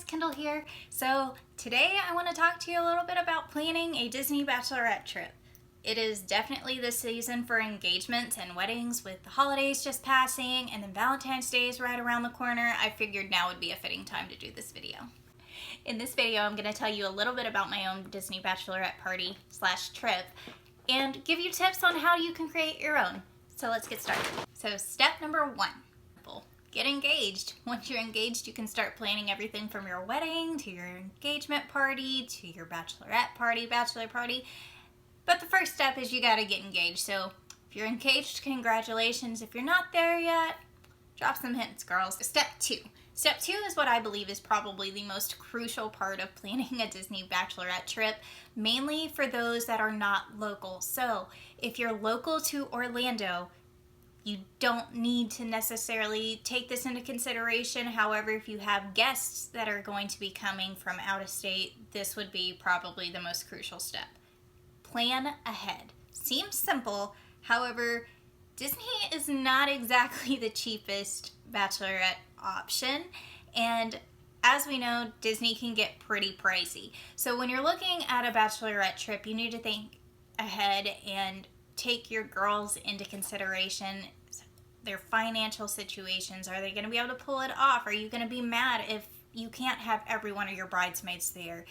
Kendall here. So today I want to talk to you a little bit about planning a Disney bachelorette trip. It is definitely the season for engagements and weddings, with the holidays just passing and then Valentine's Day is right around the corner. I figured now would be a fitting time to do this video. In this video, I'm going to tell you a little bit about my own Disney bachelorette party / trip and give you tips on how you can create your own. So let's get started. So step number 1. Get engaged. Once you're engaged, you can start planning everything from your wedding to your engagement party to your bachelorette party, bachelor party. But the first step is you gotta get engaged. So if you're engaged, congratulations. If you're not there yet, drop some hints, girls. Step 2. Step 2 is what I believe is probably the most crucial part of planning a Disney bachelorette trip, mainly for those that are not local. So if you're local to Orlando, you don't need to necessarily take this into consideration. However, if you have guests that are going to be coming from out of state, this would be probably the most crucial step. Plan ahead. Seems simple, however, Disney is not exactly the cheapest bachelorette option, and as we know, Disney can get pretty pricey. So when you're looking at a bachelorette trip, you need to think ahead and take your girls into consideration, their financial situations. Are they going to be able to pull it off? Are you going to be mad if you can't have every one of your bridesmaids there?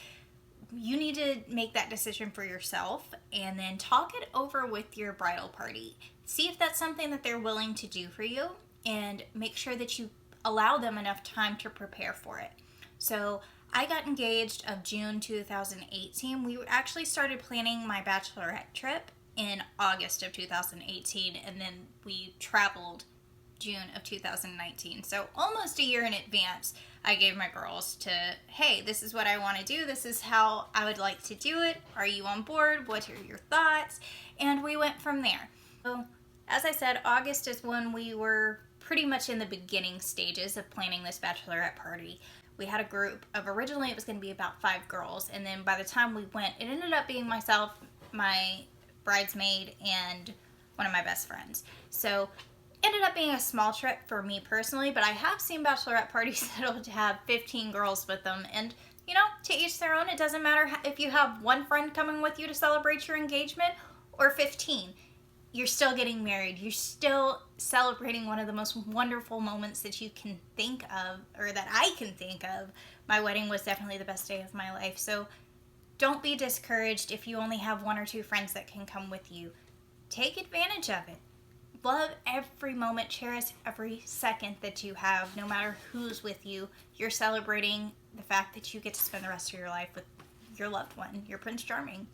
You need to make that decision for yourself and then talk it over with your bridal party. See if that's something that they're willing to do for you, and make sure that you allow them enough time to prepare for it. So I got engaged of June 2018. We actually started planning my bachelorette trip in August of 2018, and then we traveled June of 2019. So almost a year in advance, I gave my girls to, hey, this is what I want to do. This is how I would like to do it. Are you on board? What are your thoughts? And we went from there. So as I said, August is when we were pretty much in the beginning stages of planning this bachelorette party. We had a group of, originally it was going to be about 5 girls, and then by the time we went, it ended up being myself, my bridesmaid, and one of my best friends. So ended up being a small trip for me personally, but I have seen bachelorette parties that'll have 15 girls with them, and you know, to each their own. It doesn't matter if you have one friend coming with you to celebrate your engagement or 15. You're still getting married. You're still celebrating one of the most wonderful moments that you can think of, or that I can think of. My wedding was definitely the best day of my life. So don't be discouraged if you only have 1 or 2 friends that can come with you. Take advantage of it. Love every moment. Cherish every second that you have, no matter who's with you. You're celebrating the fact that you get to spend the rest of your life with your loved one, your Prince Charming.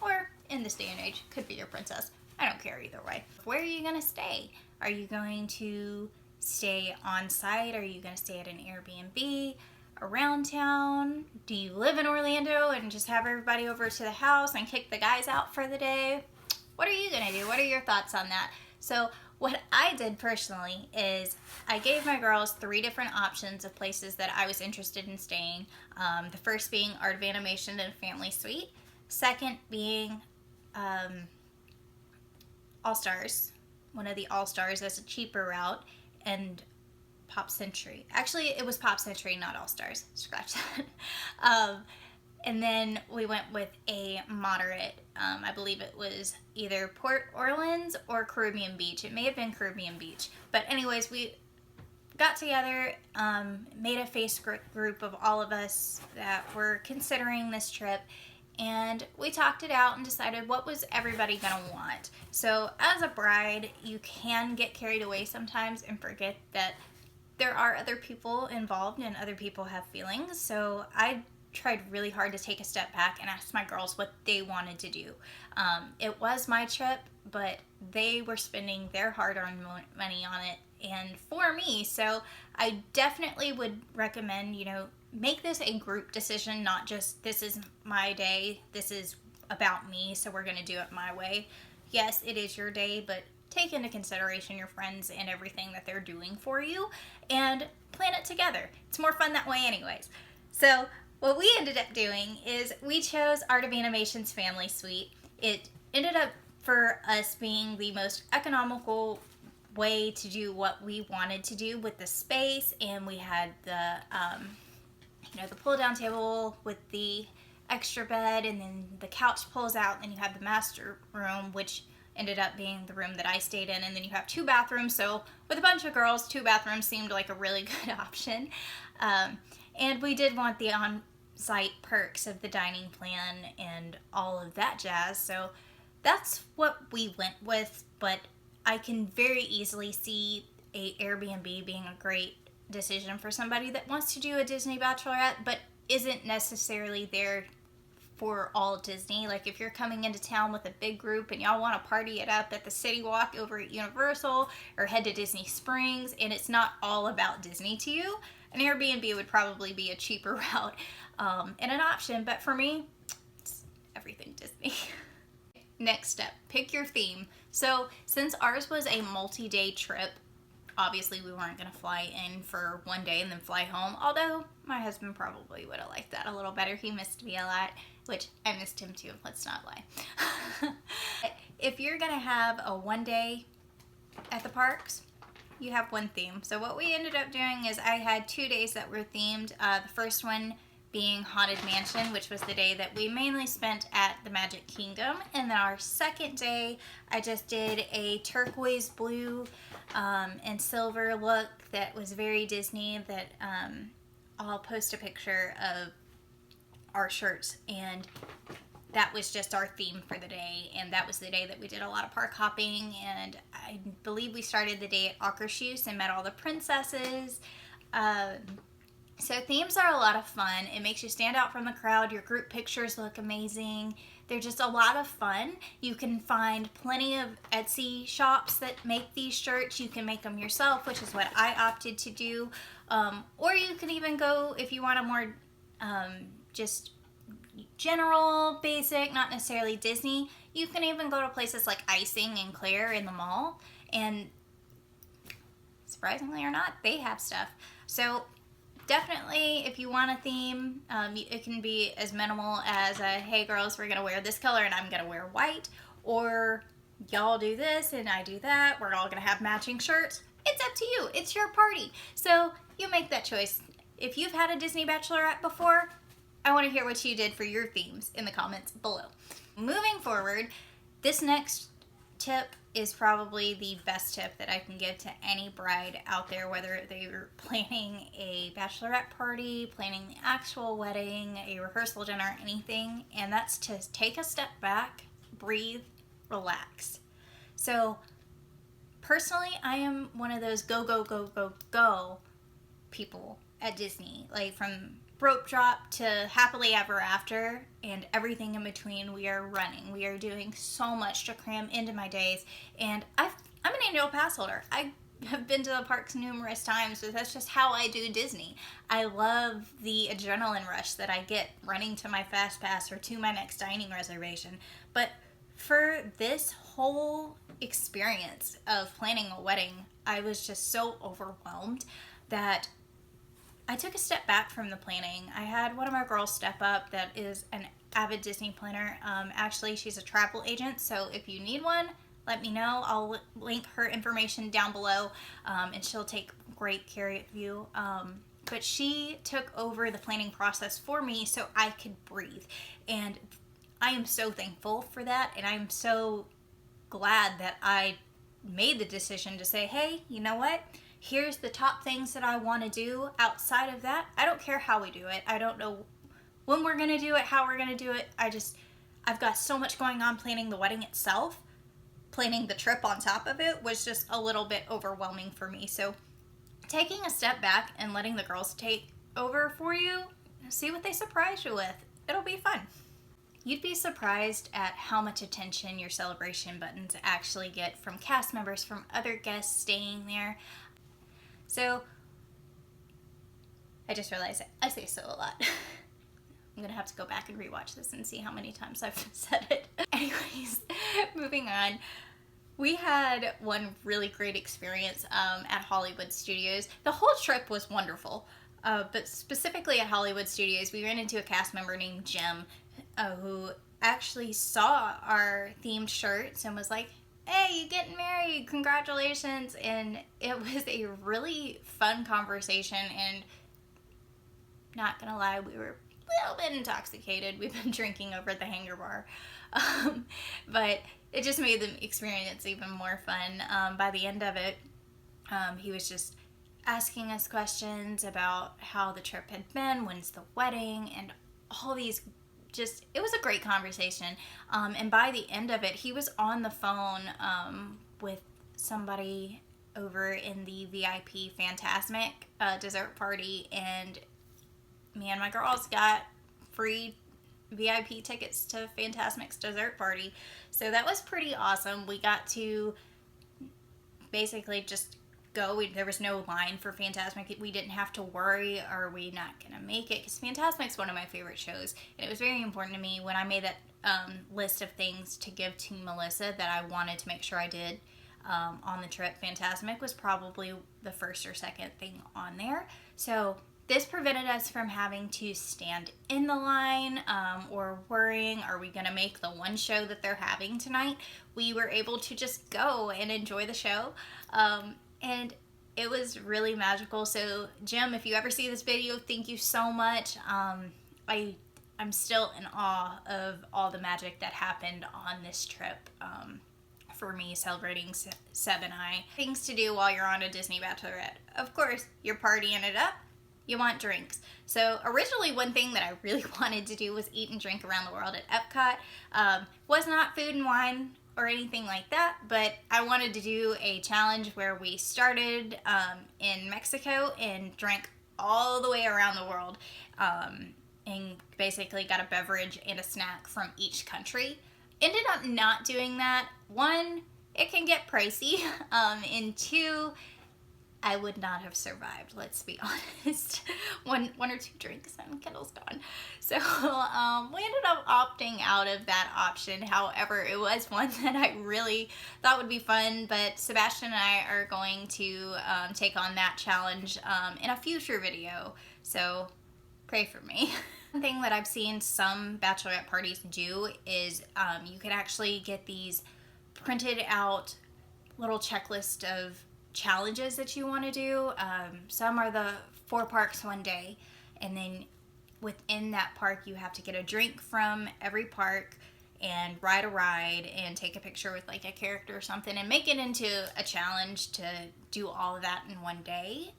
Or, in this day and age, could be your princess. I don't care either way. Where are you going to stay? Are you going to stay on site? Are you going to stay at an Airbnb around town? Do you live in Orlando and just have everybody over to the house and kick the guys out for the day? What are you going to do? What are your thoughts on that? So what I did personally is I gave my girls 3 different options of places that I was interested in staying. The first being Art of Animation and Family Suite. Second being All Stars, one of the All Stars as a cheaper route, and Pop Century. Actually, it was Pop Century, not All Stars. Scratch that. And then we went with a moderate, I believe it was either Port Orleans or Caribbean Beach. It may have been Caribbean Beach. But anyways, we got together, made a Facebook group of all of us that were considering this trip, and we talked it out and decided what was everybody gonna want. So as a bride, you can get carried away sometimes and forget that there are other people involved and other people have feelings. So I tried really hard to take a step back and ask my girls what they wanted to do. It was my trip, but they were spending their hard-earned money on it and for me. So I definitely would recommend, you know, make this a group decision, not just this is my day, this is about me, so we're going to do it my way. Yes, it is your day, but take into consideration your friends and everything that they're doing for you and plan it together. It's more fun that way anyways. So what we ended up doing is we chose Art of Animation's Family Suite. It ended up for us being the most economical way to do what we wanted to do with the space, and we had the the pull down table with the extra bed, and then the couch pulls out, and then you have the master room, which ended up being the room that I stayed in, and then you have 2 bathrooms. So with a bunch of girls, 2 bathrooms seemed like a really good option. And we did want the on-site perks of the dining plan and all of that jazz. So that's what we went with, but I can very easily see a Airbnb being a great decision for somebody that wants to do a Disney bachelorette but isn't necessarily there for all Disney. Like if you're coming into town with a big group and y'all want to party it up at the City Walk over at Universal or head to Disney Springs and it's not all about Disney to you, an Airbnb would probably be a cheaper route and an option. But for me, it's everything Disney. Next step, pick your theme. So since ours was a multi-day trip, obviously we weren't going to fly in for one day and then fly home, although my husband probably would have liked that a little better. He missed me a lot, which I missed him too, let's not lie. If you're going to have a one day at the parks, you have one theme. So what we ended up doing is I had 2 days that were themed. The first one being Haunted Mansion, which was the day that we mainly spent at the Magic Kingdom. And then our second day, I just did a turquoise blue and silver look that was very Disney, that I'll post a picture of our shirts, and that was just our theme for the day. And that was the day that we did a lot of park hopping, and I believe we started the day at Akershus and met all the princesses. So themes are a lot of fun. It makes you stand out from the crowd. Your group pictures look amazing. They're just a lot of fun. You can find plenty of Etsy shops that make these shirts. You can make them yourself, which is what I opted to do. Or you can even go, if you want a more just general, basic, not necessarily Disney, you can even go to places like Icing and Claire in the mall. And surprisingly or not, they have stuff. So definitely, if you want a theme, it can be as minimal as hey girls, we're going to wear this color and I'm going to wear white, or y'all do this and I do that, we're all going to have matching shirts. It's up to you. It's your party. So you make that choice. If you've had a Disney Bachelorette before, I want to hear what you did for your themes in the comments below. Moving forward, this next tip is probably the best tip that I can give to any bride out there, whether they're planning a bachelorette party, planning the actual wedding, a rehearsal dinner, anything, and that's to take a step back, breathe, relax. So personally, I am one of those go, go, go, go, go people at Disney. Like from rope drop to happily ever after and everything in between, we are running. We are doing so much to cram into my days, and I'm an annual pass holder. I have been to the parks numerous times, but that's just how I do Disney. I love the adrenaline rush that I get running to my fast pass or to my next dining reservation. But for this whole experience of planning a wedding, I was just so overwhelmed that I took a step back from the planning. I had one of our girls step up that is an avid Disney planner. Actually, she's a travel agent, so if you need one, let me know. I'll link her information down below, and she'll take great care of you. But she took over the planning process for me so I could breathe. And I am so thankful for that, and I'm so glad that I made the decision to say, hey, you know what? Here's the top things that I want to do. Outside of that, I don't care how we do it. I don't know when we're going to do it, how we're going to do it. I've got so much going on planning the wedding itself. Planning the trip on top of it was just a little bit overwhelming for me. So taking a step back and letting the girls take over for you, see what they surprise you with. It'll be fun. You'd be surprised at how much attention your celebration buttons actually get from cast members, from other guests staying there. So, I just realized I say so a lot. I'm going to have to go back and rewatch this and see how many times I've said it. Anyways, moving on. We had one really great experience at Hollywood Studios. The whole trip was wonderful, but specifically at Hollywood Studios, we ran into a cast member named Jim who actually saw our themed shirts and was like, hey, you getting married, congratulations. And it was a really fun conversation and not gonna lie, we were a little bit intoxicated. We've been drinking over at the Hangar Bar. But it just made the experience even more fun. By the end of it, he was just asking us questions about how the trip had been, when's the wedding, and all these it was a great conversation. And by the end of it, he was on the phone with somebody over in the VIP Fantasmic dessert party, and me and my girls got free VIP tickets to Fantasmic's dessert party. So that was pretty awesome. We got to basically just go. There was no line for Fantasmic. We didn't have to worry, are we not gonna make it? Because Fantasmic's one of my favorite shows, and it was very important to me when I made that list of things to give to Melissa that I wanted to make sure I did on the trip. Fantasmic was probably the first or second thing on there. So this prevented us from having to stand in the line or worrying, are we gonna make the one show that they're having tonight? We were able to just go and enjoy the show. And it was really magical. So Jim, if you ever see this video, thank you so much. I'm still in awe of all the magic that happened on this trip for me, celebrating Seb and I. Things to do while you're on a Disney Bachelorette. Of course, you're partying it up. You want drinks. So originally one thing that I really wanted to do was eat and drink around the world at Epcot. Was not food and wine or anything like that, but I wanted to do a challenge where we started in Mexico and drank all the way around the world, and basically got a beverage and a snack from each country. Ended up not doing that. One, it can get pricey, and two, I would not have survived, let's be honest. One or two drinks and Kendall's gone. So we ended up opting out of that option. However, it was one that I really thought would be fun, but Sebastian and I are going to take on that challenge in a future video. So pray for me. One thing that I've seen some bachelorette parties do is you can actually get these printed out little checklist of challenges that you want to do. Some are the 4 parks one day, and then within that park you have to get a drink from every park and ride a ride and take a picture with like a character or something and make it into a challenge to do all of that in one day,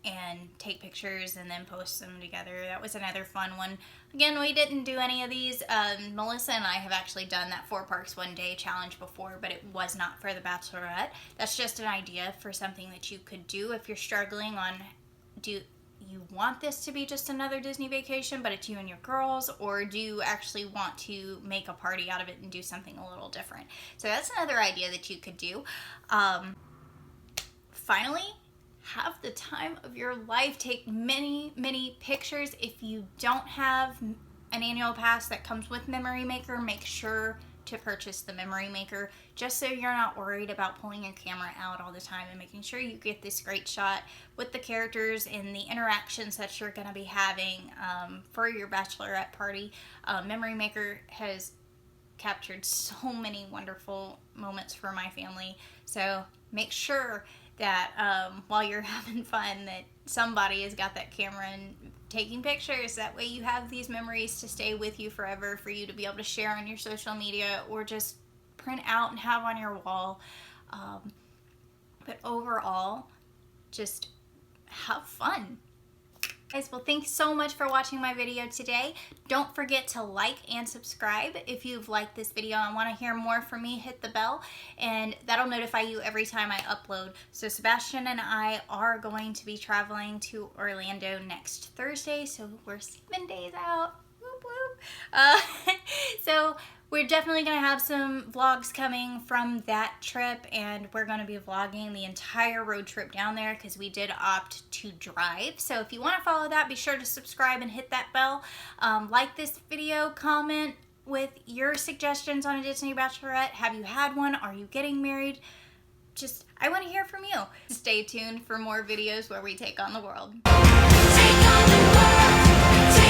and take pictures and then post them together. That was another fun one. Again, we didn't do any of these. Melissa and I have actually done that 4 parks one day challenge before, but it was not for the Bachelorette. That's just an idea for something that you could do if you're struggling on, do you want this to be just another Disney vacation, but it's you and your girls, or do you actually want to make a party out of it and do something a little different? So that's another idea that you could do. Finally, have the time of your life. Take many pictures. If you don't have an annual pass that comes with Memory Maker, make sure to purchase the Memory Maker, just so you're not worried about pulling your camera out all the time, and making sure you get this great shot with the characters and the interactions that you're going to be having for your bachelorette party. Memory Maker has captured so many wonderful moments for my family, so make sure that while you're having fun, that somebody has got that camera and taking pictures. That way you have these memories to stay with you forever, for you to be able to share on your social media or just print out and have on your wall. But overall, just have fun. Guys, well, thanks so much for watching my video today. Don't forget to like and subscribe if you've liked this video and want to hear more from me. Hit the bell, and that'll notify you every time I upload. So Sebastian and I are going to be traveling to Orlando next Thursday, so we're 7 days out. Whoop, whoop. So we're definitely going to have some vlogs coming from that trip, and we're going to be vlogging the entire road trip down there because we did opt to drive. So if you want to follow that, be sure to subscribe and hit that bell. Like this video, comment with your suggestions on a Disney Bachelorette. Have you had one? Are you getting married? I want to hear from you. Stay tuned for more videos where we take on the world. Take on the world.